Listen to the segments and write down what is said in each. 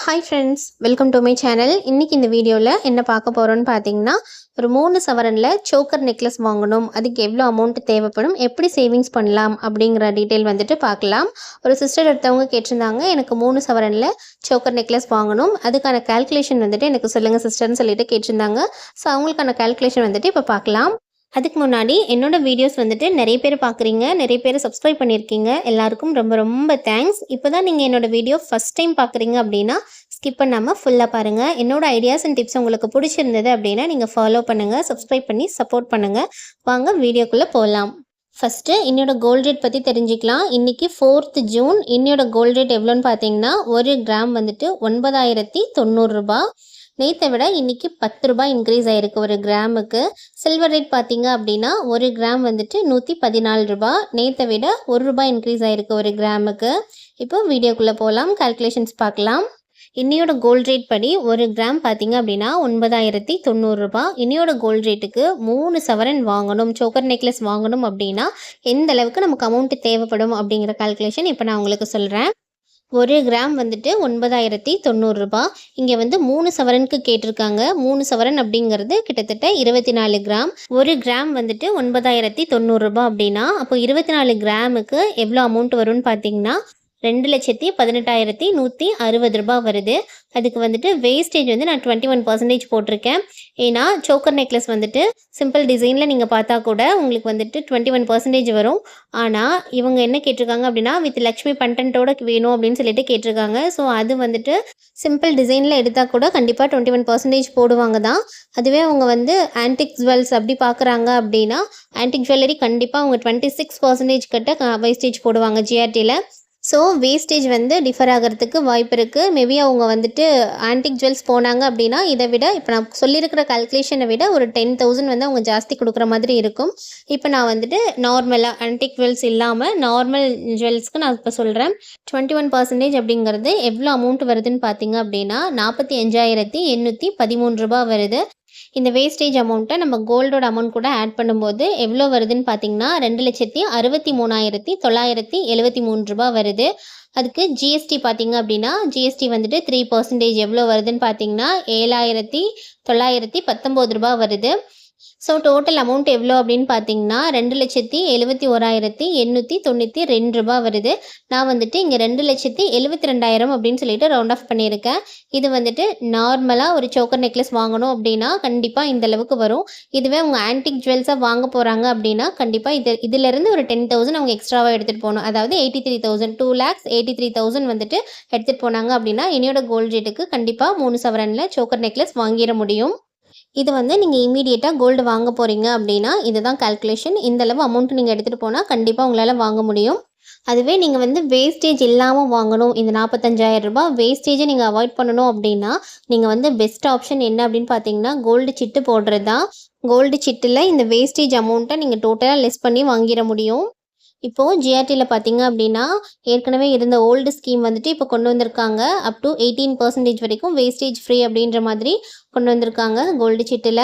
Hi friends, welcome to my channel. இன்றைக்கி இந்த வீடியோவில் என்ன பார்க்க போகிறோன்னு பார்த்தீங்கன்னா, ஒரு 3 சவரனில் சோக்கர் நெக்லஸ் வாங்கணும், அதுக்கு எவ்வளோ அமௌண்ட் தேவைப்படும், எப்படி சேவிங்ஸ் பண்ணலாம் அப்படிங்கிற டீட்டெயில் வந்துட்டு பார்க்கலாம். ஒரு சிஸ்டர் எடுத்தவங்க கேட்டிருந்தாங்க, எனக்கு 3 சவரனில் சோக்கர் நெக்லஸ் வாங்கணும், அதுக்கான கால்குலேஷன் வந்துட்டு எனக்கு சொல்லுங்கள் சிஸ்டர்னு சொல்லிட்டு கேட்டிருந்தாங்க. ஸோ அவங்களுக்கான கால்குலேஷன் வந்துட்டு இப்போ பார்க்கலாம். அதுக்கு முன்னாடி என்னோடய வீடியோஸ் வந்துட்டு நிறைய பேர் பார்க்குறீங்க, நிறைய பேர் சப்ஸ்கிரைப் பண்ணியிருக்கீங்க. எல்லாருக்கும் ரொம்ப ரொம்ப தேங்க்ஸ். இப்போ தான் நீங்கள் என்னோடய வீடியோ ஃபஸ்ட் டைம் பார்க்குறீங்க அப்படின்னா ஸ்கிப் பண்ணாமல் ஃபுல்லாக பாருங்கள். என்னோடய ஐடியாஸ் அண்ட் டிப்ஸ் உங்களுக்கு பிடிச்சிருந்தது அப்படின்னா நீங்கள் ஃபாலோ பண்ணுங்கள், சப்ஸ்கிரைப் பண்ணி சப்போர்ட் பண்ணுங்கள். வாங்க வீடியோக்குள்ளே போகலாம். ஃபஸ்ட்டு என்னோட கோல்ட் ரேட் பற்றி தெரிஞ்சுக்கலாம். இன்றைக்கி 4th ஜூன். என்னோட கோல்ட் ரேட் எவ்வளோன்னு பார்த்தீங்கன்னா 1 கிராம் வந்துட்டு 9,090 ரூபா. நேற்றை விட இன்றைக்கி 10 ரூபாய் இன்க்ரீஸ் ஆகிருக்கு ஒரு கிராமுக்கு. சில்வர் ரேட் பார்த்தீங்க அப்படின்னா 1 கிராம் வந்துட்டு 114 ரூபா. நேற்றை விட 1 ரூபாய் இன்க்ரீஸ் ஆகிருக்கு ஒரு கிராமுக்கு. இப்போ வீடியோக்குள்ளே போகலாம், கால்குலேஷன்ஸ் பார்க்கலாம். இன்னையோட கோல்ட் ரேட் படி 1 கிராம் பார்த்தீங்க அப்படின்னா 9,090 ரூபா. இன்னையோட கோல்ட் ரேட்டுக்கு 3 சவரன் வாங்கணும், சோக்கர் நெக்லஸ் வாங்கணும் அப்படின்னா எந்த அளவுக்கு நமக்கு அமௌண்ட் தேவைப்படும் அப்படிங்கிற கால்குலேஷன் இப்போ நான் உங்களுக்கு சொல்கிறேன். 1 கிராம் வந்துட்டு 9,090 ரூபா. இங்கே வந்து 3 சவரனுக்கு கேட்டிருக்காங்க. 3 சவரன் அப்படிங்கிறது கிட்டத்தட்ட 24 கிராம். 1 கிராம் வந்துட்டு 9,090 ரூபா அப்படின்னா அப்போ 24 கிராமுக்கு எவ்வளோ அமௌண்ட் வரும்னு பார்த்தீங்கன்னா 2,18,160 ரூபா வருது. அதுக்கு வந்துட்டு வேஸ்டேஜ் வந்து நான் 21% போட்டிருக்கேன். ஏன்னா சோக்கர் நெக்லஸ் வந்துட்டு சிம்பிள் டிசைனில் நீங்கள் பார்த்தா கூட உங்களுக்கு வந்துட்டு 21% வரும். ஆனால் இவங்க என்ன கேட்டிருக்காங்க அப்படின்னா வித் லக்ஷ்மி பண்டன்ட்டோட வேணும் அப்படின்னு சொல்லிட்டு கேட்டிருக்காங்க. ஸோ அது வந்துட்டு சிம்பிள் டிசைனில் எடுத்தால் கூட கண்டிப்பாக 21% போடுவாங்க தான். அதுவே அவங்க வந்து ஆன்டிக் ஜுவல்ஸ் அப்படி பார்க்குறாங்க அப்படின்னா ஆன்டிக் ஜுவல்லரி கண்டிப்பாக அவங்க 26% கிட்ட வேஸ்டேஜ் போடுவாங்க GRTயில். ஸோ வேஸ்டேஜ் வந்து டிஃபர் ஆகிறதுக்கு வாய்ப்பு இருக்குது. மேபி அவங்க வந்துட்டு ஆன்டிக் ஜுவல்ஸ் போனாங்க அப்படின்னா இதை விட இப்போ நான் சொல்லியிருக்கிற கால்குலேஷனை விட ஒரு 10,000 வந்து அவங்க ஜாஸ்தி கொடுக்குற மாதிரி இருக்கும். இப்போ நான் வந்துட்டு நார்மலாக ஆன்டிக் ஜுவல்ஸ் இல்லாமல் நார்மல் ஜுவல்ஸ்க்கு நான் இப்போ சொல்கிறேன். 21% அப்படிங்கிறது எவ்வளோ அமௌண்ட் வருதுன்னு பார்த்தீங்க அப்படின்னா 45,813 ரூபா வருது. இந்த வேஸ்டேஜ் அமௌண்ட்டை நம்ம கோல்டோட அமௌண்ட் கூட ஆட் பண்ணும்போது எவ்வளோ வருதுன்னு பார்த்தீங்கன்னா 2,63,973 ரூபா வருது. அதுக்கு ஜிஎஸ்டி பார்த்தீங்க அப்படின்னா ஜிஎஸ்டி வந்துட்டு 3% எவ்வளோ வருதுன்னு பார்த்தீங்கன்னா 7,919 ரூபா வருது. ஸோ டோட்டல் அமௌண்ட் எவ்வளோ அப்படின்னு பார்த்தீங்கன்னா 2,71,892 ரூபா வருது. நான் வந்துட்டு இங்கே 2,72,000 அப்படின்னு சொல்லிட்டு ரவுண்ட் ஆஃப் பண்ணியிருக்கேன். இது வந்துட்டு நார்மலாக ஒரு சோக்கர் நெக்லஸ் வாங்கணும் அப்படின்னா கண்டிப்பாக இந்த அளவுக்கு வரும். இதுவே அவங்க ஆன்டிக் ஜுவல்ஸாக வாங்க போகிறாங்க அப்படின்னா கண்டிப்பாக இதிலேருந்து ஒரு 10,000 அவங்க எக்ஸ்ட்ராவாக எடுத்துகிட்டு போகணும். அதாவது 83,000, 2,83,000 வந்துட்டு எடுத்துகிட்டு போனாங்க அப்படின்னா என்னோட கோல்ட் ரேட்டுக்கு கண்டிப்பாக 3 சவரனில் சோக்கர் நெக்லஸ் வாங்கிட முடியும். இது வந்து நீங்கள் இமீடியட்டாக கோல்டு வாங்க போகிறீங்க அப்படின்னா இதுதான் கால்குலேஷன். இந்தளவு அமௌண்ட் நீங்கள் எடுத்துகிட்டு போனால் கண்டிப்பாக உங்களால் வாங்க முடியும். அதுவே நீங்கள் வந்து வேஸ்டேஜ் இல்லாமல் வாங்கணும், இந்த 45,000 ரூபா வேஸ்டேஜை நீங்கள் அவாய்ட் பண்ணணும் அப்படின்னா நீங்கள் வந்து பெஸ்ட் ஆப்ஷன் என்ன அப்படின்னு பார்த்தீங்கன்னா கோல்டு சிட்டு போடுறது தான். கோல்டு சிட்டில் இந்த வேஸ்டேஜ் அமௌண்ட்டை நீங்கள் டோட்டலாக லெஸ் பண்ணி வாங்கிட முடியும். இப்போது GRTயில் பார்த்தீங்க அப்படின்னா ஏற்கனவே இருந்த ஓல்டு ஸ்கீம் வந்துட்டு இப்போ கொண்டு வந்திருக்காங்க. அப் டு 18% வரைக்கும் வேஸ்டேஜ் ஃப்ரீ அப்படின்ற மாதிரி கொண்டு வந்திருக்காங்க கோல்டு சிட்டில்.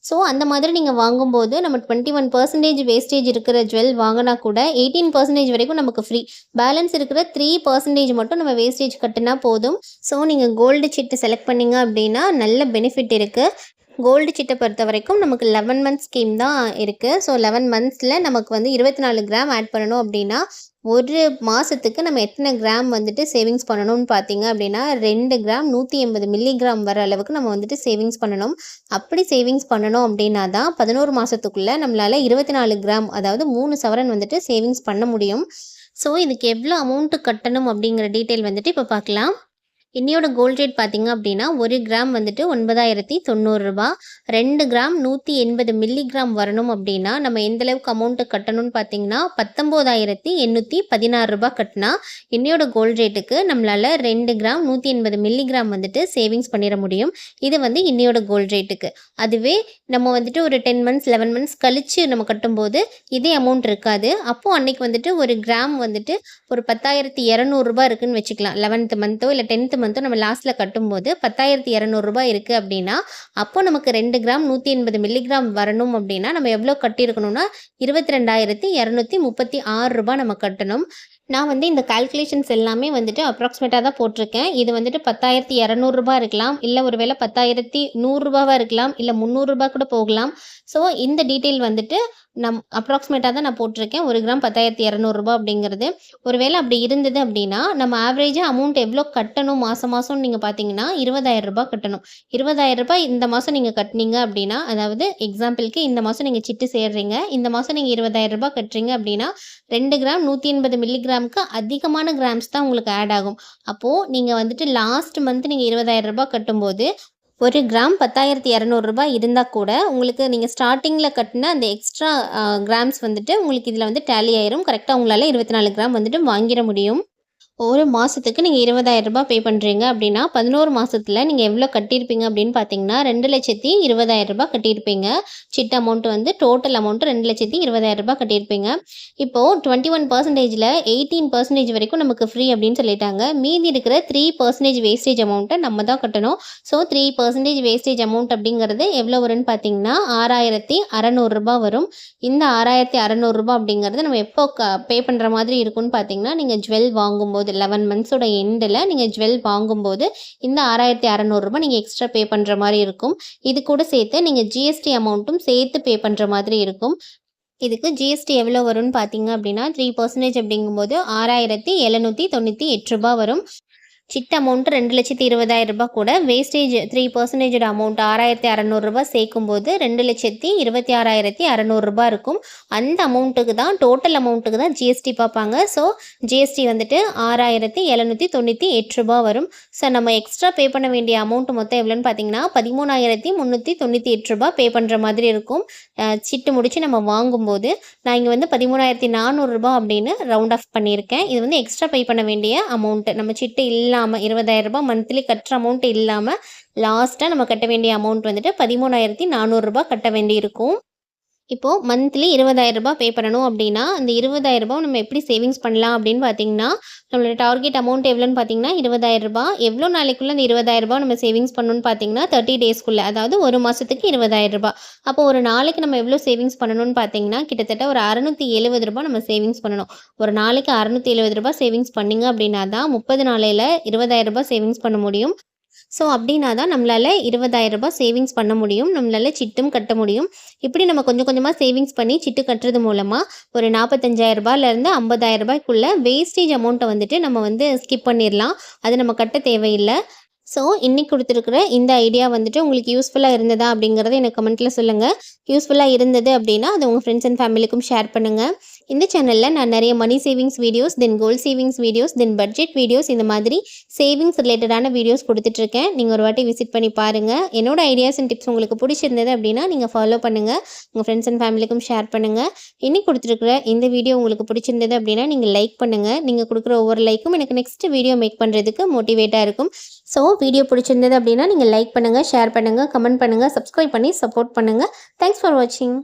ஸோ அந்த மாதிரி நீங்கள் வாங்கும்போது நம்ம 21% வேஸ்டேஜ் இருக்கிற ஜுவல் வாங்கினா கூட 18% வரைக்கும் நமக்கு ஃப்ரீ. பேலன்ஸ் இருக்கிற 3% மட்டும் நம்ம வேஸ்டேஜ் கட்டினா போதும். ஸோ நீங்கள் கோல்டு சிட்டு செலக்ட் பண்ணிங்க அப்படின்னா நல்ல பெனிஃபிட் இருக்குது. கோல்டு சிட்டை பொறுத்த வரைக்கும் நமக்கு 11 மந்த்ஸ் ஸ்கீம் தான் இருக்குது. ஸோ 11 மந்த்ஸில் நமக்கு வந்து 24 கிராம் ஆட் பண்ணணும் அப்படின்னா ஒரு மாதத்துக்கு நம்ம எத்தனை கிராம் வந்துட்டு சேவிங்ஸ் பண்ணணும்னு பார்த்தீங்க அப்படின்னா 2 கிராம் 180 மில்லிகிராம் வர அளவுக்கு நம்ம வந்துட்டு சேவிங்ஸ் பண்ணணும். அப்படி சேவிங்ஸ் பண்ணணும் அப்படின்னா தான் 11 மாதத்துக்குள்ளே நம்மளால் 24 கிராம் அதாவது 3 சவரன் வந்துட்டு சேவிங்ஸ் பண்ண முடியும். ஸோ இதுக்கு எவ்வளோ அமௌண்ட்டு கட்டணும் அப்படிங்கிற டீட்டெயில் வந்துட்டு இப்போ பார்க்கலாம். இன்னையோட கோல்ட் ரேட் பார்த்தீங்க அப்படின்னா 1 கிராம் வந்துட்டு 9,090 ரூபா. 2 கிராம் 180 மில்லிகிராம் வரணும் அப்படின்னா நம்ம எந்தளவுக்கு அமௌண்ட்டு கட்டணும்னு பார்த்தீங்கன்னா 19,816 ரூபா கட்டினா இன்னையோட கோல்ட் ரேட்டுக்கு நம்மளால் 2 கிராம் 180 மில்லிகிராம் வந்துட்டு சேவிங்ஸ் பண்ணிட முடியும். இது வந்து இன்னையோட கோல்ட் ரேட்டுக்கு. அதுவே நம்ம வந்துட்டு ஒரு 10 மந்த்ஸ் 11 மந்த்ஸ் கழித்து நம்ம கட்டும்போது இதே அமௌண்ட் இருக்காது. அப்போது அன்றைக்கி வந்துட்டு ஒரு கிராம் வந்துட்டு ஒரு 10,200 ரூபா இருக்குதுன்னு வச்சுக்கலாம். 11th மந்த்தோ இல்லை 10th மந்த்தோ நம்ம லாஸ்ட்டில் கட்டும்போது 10,200 ரூபா இருக்குது அப்படின்னா அப்போ நமக்கு 2 கிராம் 180 மில்லிகிராம் வரணும் அப்படின்னா நம்ம எவ்வளோ கட்டியிருக்கணும்னா 22,236 ரூபா நம்ம கட்டணும். நான் வந்து இந்த கால்குலேஷன்ஸ் எல்லாமே வந்துட்டு அப்ராக்சிமேட்டாக தான் போட்டிருக்கேன். இது வந்துட்டு ரூ. 10,200 இருக்கலாம். இல்ல ஒரு வேளை ரூ. 10,100 இருக்கலாம். இல்ல ரூ. 300 கூட போகலாம். ஸோ இந்த டீட்டெயில் வந்துட்டு அப்ராக்சிமேட்டாக தான் நான் போட்டிருக்கேன். 1 கிராம் ரூ. 10,200 அப்படிங்கிறது. ஒரு வேளை அப்படி இருந்தது அப்படின்னா, நம்ம ஆவரேஜா அமௌண்ட் எவ்வளோ கட்டணும் மாசம் மாசம்னு நீங்க பார்த்தீங்கன்னா, ரூ. 20,000 கட்டணும். ரூ. 20,000 இந்த மாசம் நீங்க கட்டுனீங்க அப்படின்னா, அதாவது எக்ஸாம்பிளுக்கு இந்த மாசம் நீங்க சிட்டு சேர்றீங்க. இந்த மாசம் நீங்க ரூ. 20,000 கட்டுறீங்க அப்படின்னா, 2 கிராம் 180 மில்லிகிராமுக்கு அதிகமான கிராம்ஸ் தான் உங்களுக்கு ஆட் ஆகும். அப்போ நீங்க வந்துட்டு லாஸ்ட் மந்த் நீங்க ரூ. 20,000 கட்டும்போது, 1 கிராம் ரூ. 10,200 இருந்தா கூட, உங்களுக்கு நீங்க ஸ்டார்ட்டிங்ல கட்டுன அந்த எக்ஸ்ட்ரா கிராம்ஸ் வந்துட்டு உங்களுக்கு இதுல வந்து டேலி ஆயிரும். கரெக்ட்டா உங்களால 24 கிராம் வந்துட்டு வாங்கிற முடியும். ஒரு மாசத்துக்கு நீங்க ரூ. 20,000 பே பண்றீங்க அப்படின்னா, 11 மாசத்துல நீங்க எவ்வளோ கட்டியிருப்பீங்க அப்படின்னு பார்த்தீங்கன்னா, ரூ. 2,20,000 கட்டியிருப்பீங்க. சிட் அமௌண்ட் வந்து டோட்டல் அமௌண்ட் ரூ. 2,20,000 கட்டியிருப்பீங்க. இப்போ 21%ல 18% வரைக்கும் நமக்கு ஃப்ரீ அப்படின்னு சொல்லிட்டாங்க. மீதி இருக்கிற 3% வேஸ்டேஜ் அமௌண்ட்டை நம்ம தான் கட்டணும். ஸோ 3% வேஸ்டேஜ் அமௌண்ட் அப்படிங்கிறது எவ்வளோ வரும்னு பார்த்தீங்கன்னா, ரூ. 6,600 வரும். இந்த ரூ. 6,600 அப்படிங்கிறது நம்ம எப்போ பே பண்ணுற மாதிரி இருக்கும்னு பார்த்தீங்கன்னா, நீங்கள் ஜுவல் வாங்கும்போது 11 மந்த்ஸோட எண்டில் நீங்கள் ஜுவல் வாங்கும்போது இந்த ரூ. 6,600 நீங்கள் எக்ஸ்ட்ரா பே பண்ணுற மாதிரி இருக்கும். இது கூட சேர்த்து நீங்கள் ஜிஎஸ்டி அமௌண்ட்டும் சேர்த்து பே பண்ணுற மாதிரி இருக்கும். இதுக்கு ஜிஎஸ்டி எவ்வளோ வரும்னு பார்த்தீங்க அப்படின்னா 3% அப்படிங்கும்போது ரூ. 6,798 வரும். சிட் அமௌண்ட் ரூ. 2,20,000 கூட வேஸ்டேஜ் 3% அமௌண்ட் ரூ. 6,600 சேர்க்கும்போது ரூ. 2,26,600 இருக்கும். அந்த அமௌண்ட்டுக்கு தான் டோட்டல் அமௌண்ட்டுக்கு தான் ஜிஎஸ்டி பார்ப்பாங்க. ஸோ ஜிஎஸ்டி வந்துட்டு ரூ. 6,798 வரும். ஸோ நம்ம எக்ஸ்ட்ரா பே பண்ண வேண்டிய அமௌண்ட் மொத்தம் எவ்வளோன்னு பார்த்தீங்கன்னா ரூ. 13,398 பே பண்ணுற மாதிரி இருக்கும். சிட்டு முடிச்சு நம்ம வாங்கும்போது நான் இங்கே வந்து ரூ. 13,400 அப்படின்னு ரவுண்ட் ஆஃப் பண்ணியிருக்கேன். இது வந்து எக்ஸ்ட்ரா பே பண்ண வேண்டிய அமௌண்ட்டு. நம்ம சிட்டு இல்லாமல் ரூ. 20,000 மந்த்லி கட்டுற அமௌண்ட் இல்லாமல் லாஸ்ட்டாக நம்ம கட்ட வேண்டிய அமௌண்ட் வந்துட்டு ரூ. 13,400 கட்ட வேண்டியிருக்கும். இப்போது மந்த்லி ரூ. 20,000 பே பண்ணணும் அப்படின்னா, அந்த ரூ. 20,000 நம்ம எப்படி சேவிங்ஸ் பண்ணலாம் அப்படின்னு பார்த்தீங்கன்னா, நம்மளோட டார்கெட் அமௌண்ட் எவ்வளோன்னு பார்த்தீங்கன்னா ரூ. 20,000. எவ்வளோ நாளைக்குள்ளே அந்த ரூ. 20,000 நம்ம சேவிங்ஸ் பண்ணணும்னு பார்த்தீங்கன்னா 30 டேஸ்க்குள்ளே, அதாவது ஒரு மாதத்துக்கு ரூ. 20,000. அப்போ ஒரு நாளைக்கு நம்ம எவ்வளோ சேவிங்ஸ் பண்ணணும்னு பார்த்தீங்கன்னா, கிட்டத்தட்ட ஒரு ரூ. 670 நம்ம சேவிங்ஸ் பண்ணணும். ஒரு நாளைக்கு ரூ. 670 சேவிங்ஸ் பண்ணிங்க அப்படின்னா தான் 30 நாளையில் ரூ. 20,000 சேவிங்ஸ் பண்ண முடியும். ஸோ அப்படின்னா தான் நம்மளால் ரூ. 20,000 சேவிங்ஸ் பண்ண முடியும். நம்மளால் சிட்டும் கட்ட முடியும். இப்படி நம்ம கொஞ்சம் கொஞ்சமாக சேவிங்ஸ் பண்ணி சிட்டு கட்டுறது மூலமாக ஒரு ரூ. 45,000லேருந்து ரூ. 50,000 வேஸ்டேஜ் அமௌண்ட்டை வந்துட்டு நம்ம வந்து ஸ்கிப் பண்ணிடலாம். அது நம்ம கட்ட தேவையில்லை. ஸோ இன்றைக்கி கொடுத்துருக்குற இந்த ஐடியா வந்துட்டு உங்களுக்கு யூஸ்ஃபுல்லாக இருந்ததா அப்படிங்கிறத எனக்கு கமெண்ட்டில் சொல்லுங்கள். யூஸ்ஃபுல்லாக இருந்தது அப்படின்னா அதை உங்கள் ஃப்ரெண்ட்ஸ் அண்ட் ஃபேமிலிக்கும் ஷேர் பண்ணுங்கள். இந்த சேனலில் நான் நிறைய money savings videos, then gold savings videos, then budget videos, இந்த மாதிரி சேவிங்ஸ் ரிலேட்டடான வீடியோஸ் கொடுத்துட்ருக்கேன். நீங்கள் ஒரு வாட்டி விசிட் பண்ணி பாருங்கள். என்னோட ஐடியாஸ் அண்ட் டிப்ஸ் உங்களுக்கு பிடிச்சிருந்தது அப்படின்னா நீங்கள் ஃபாலோ பண்ணுங்கள். உங்கள் ஃப்ரெண்ட்ஸ் அண்ட் ஃபேமிலிக்கும் ஷேர் பண்ணுங்கள். இன்றைக்கி கொடுத்துருக்குற இந்த வீடியோ உங்களுக்கு பிடிச்சிருந்தது அப்படின்னா நீங்கள் லைக் பண்ணுங்கள். நீங்கள் கொடுக்குற ஒவ்வொரு லைக்கும் எனக்கு நெக்ஸ்ட் வீடியோ மேக் பண்ணுறதுக்கு மோட்டிவேட்டாக இருக்கும். ஸோ வீடியோ பிடிச்சிருந்தது அப்படின்னா நீங்கள் லைக் பண்ணுங்கள், ஷேர் பண்ணுங்கள், கமெண்ட் பண்ணுங்கள், சப்ஸ்கிரைப் பண்ணி சப்போர்ட் பண்ணுங்கள். தேங்க்ஸ் ஃபார் வாட்சிங்.